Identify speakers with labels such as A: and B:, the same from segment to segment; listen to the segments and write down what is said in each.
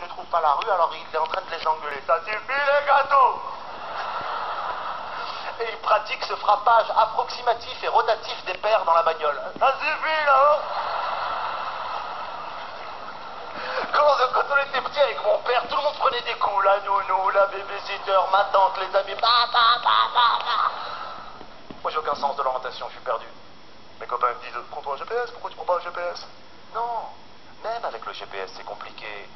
A: ne trouvent pas la rue, alors il est en train de les engueuler. Ça suffit les gâteaux! Et il pratique ce frappage approximatif et rotatif des paires dans la bagnole. Ça suffit là! Quand on était petit avec mon père, tout le monde prenait des coups. La nounou, la babysitter, ma tante, les amis. Moi j'ai aucun sens de l'orientation, je suis perdu. Mes copains me disent, prends-toi un GPS, pourquoi tu prends pas un GPS? Non, même avec le GPS c'est compliqué.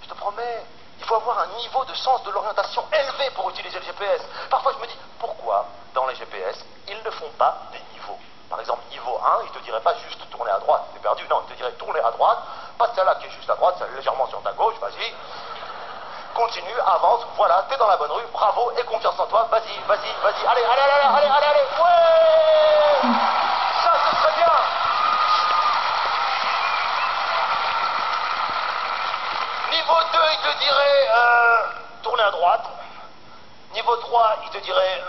A: Je te promets, il faut avoir un niveau de sens de l'orientation élevé pour utiliser le GPS. Parfois je me dis, pourquoi dans les GPS, ils ne font pas des niveaux? Par exemple, niveau 1, il te dirait pas juste tourner à droite, t'es perdu, non, il te dirait tourner à droite, pas celle-là qui est juste à droite, celle légèrement sur ta gauche, vas-y. Continue, avance, voilà, t'es dans la bonne rue, bravo, et confiance en toi, vas-y, vas-y, vas-y, allez, allez, allez, allez, allez, allez, ouais! Ça, c'est très bien! Niveau 2, il te dirait, tourner à droite. Niveau 3, il te dirait,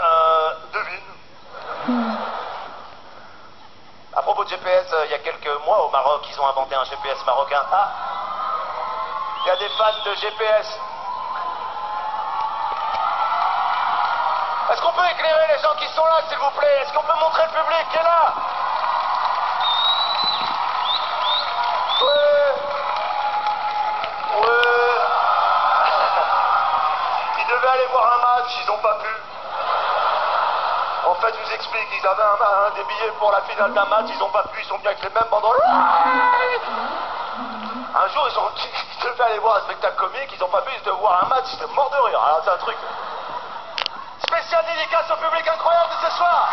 A: devine. À propos de GPS, il y a quelques mois au Maroc, ils ont inventé un GPS marocain. Ah! Il y a des fans de GPS. Est-ce qu'on peut éclairer les gens qui sont là, s'il vous plaît? Est-ce qu'on peut montrer le public qui est là? Ouais. Ouais. Ils devaient aller voir un match, ils n'ont pas pu. En fait, je vous explique, ils avaient des billets pour la finale d'un match, ils n'ont pas pu, ils sont venus avec les mêmes banderoles. Un jour, ils devaient aller voir un spectacle comique, ils n'ont pas pu, ils devaient voir un match, ils étaient morts de rire. Alors, c'est un truc. Spécial dédicace au public incroyable de ce soir.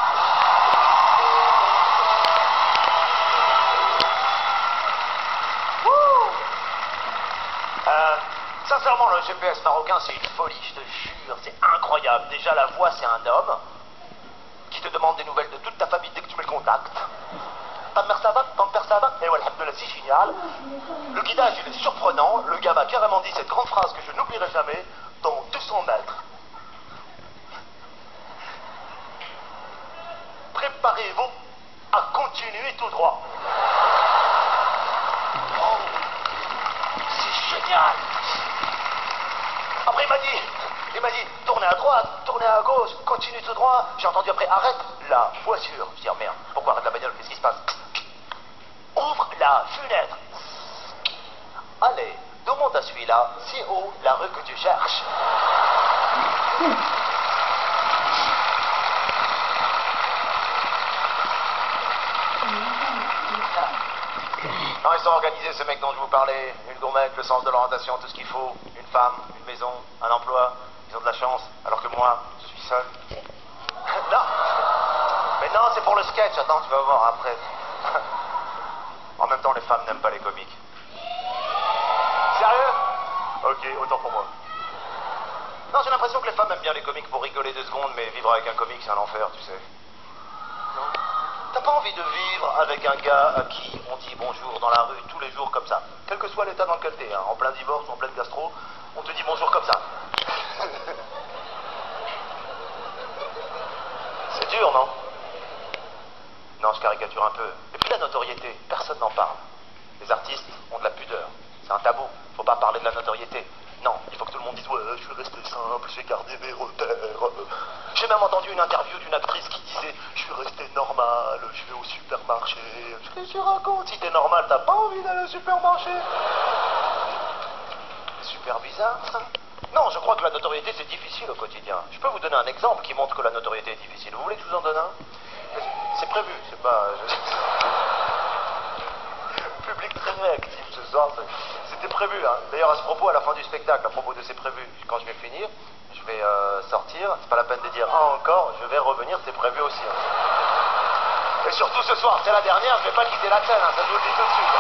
A: Sincèrement, le GPS marocain, c'est une folie, je te jure, c'est incroyable. Déjà, la voix, c'est un homme qui te demande des nouvelles de toute ta famille dès que tu mets le contact. Ta mère ça va, ton père ça va, et voilà, alhamdoulilah, c'est génial. Le guidage, il est surprenant. Le gars m'a carrément dit cette grande phrase que je n'oublierai jamais. Dans 200 mètres, préparez-vous à continuer tout droit. Oh, c'est génial. Après, il m'a dit, tournez à droite, tournez à gauche, continue tout droit. J'ai entendu après, arrête la voiture. Je dis, oh merde, pourquoi arrête la bagnole? Qu'est-ce qui se passe? Ouvre la fenêtre. Allez, demande à celui-là, c'est où la rue que tu cherches? Non, ils sont organisés, ces mecs dont je vous parlais. Une gourmette, le sens de l'orientation, tout ce qu'il faut. Une femme, une maison, un emploi. Ils ont de la chance, alors que moi, je suis seul. Non. Mais non, c'est pour le sketch. Attends, tu vas voir après. En même temps, les femmes n'aiment pas les comiques. Sérieux? Ok, autant pour moi. Non, j'ai l'impression que les femmes aiment bien les comiques pour rigoler 2 secondes, mais vivre avec un comique, c'est un enfer, tu sais. Non? T'as pas envie de vivre avec un gars à qui on dit bonjour dans la rue tous les jours comme ça? Quel que soit l'état dans lequel t'es, hein, en plein divorce ou en pleine gastro, on te dit bonjour comme ça. C'est dur, non? Non, je caricature un peu. Et puis la notoriété, personne n'en parle. Les artistes ont de la pudeur. C'est un tabou, faut pas parler de la notoriété. Non, il faut que tout le monde dise, ouais, je suis resté simple, j'ai gardé mes repères. J'ai même entendu une interview d'une actrice qui disait, je suis resté normal, je vais au supermarché. Qu'est-ce que tu racontes? Si t'es normal, t'as pas envie d'aller au supermarché? C'est super bizarre, ça. Non, je crois que la notoriété, c'est difficile au quotidien. Je peux vous donner un exemple qui montre que la notoriété est difficile. Vous voulez que je vous en donne un? C'est prévu, c'est pas... Public très réactif ce soir, c'était prévu, hein. D'ailleurs, à ce propos, à la fin du spectacle, à propos de c'est prévu, quand je vais finir, je vais sortir, c'est pas la peine de dire encore, je vais revenir, c'est prévu aussi, hein. Et surtout ce soir, c'est la dernière, je vais pas quitter la scène, hein, ça je vous le dis tout de suite.